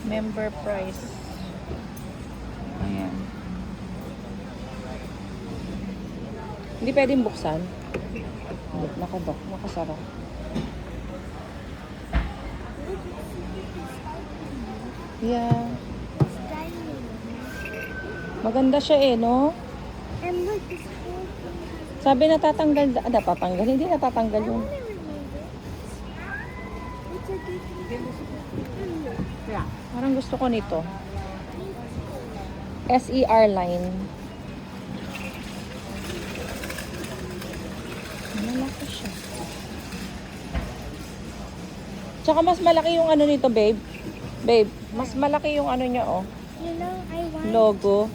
Member price. Ayan. Hindi pwedeng buksan. Nakasara. Yeah. Maganda siya eh, no? And look, it's Sabi natatanggal, natatanggal. Hindi natatanggal yung... it's a good. Parang gusto ko nito. SER line. Malaki siya. Tsaka mas malaki yung ano nito, babe. Babe, mas malaki yung ano niya, oh. You know, I want Logo.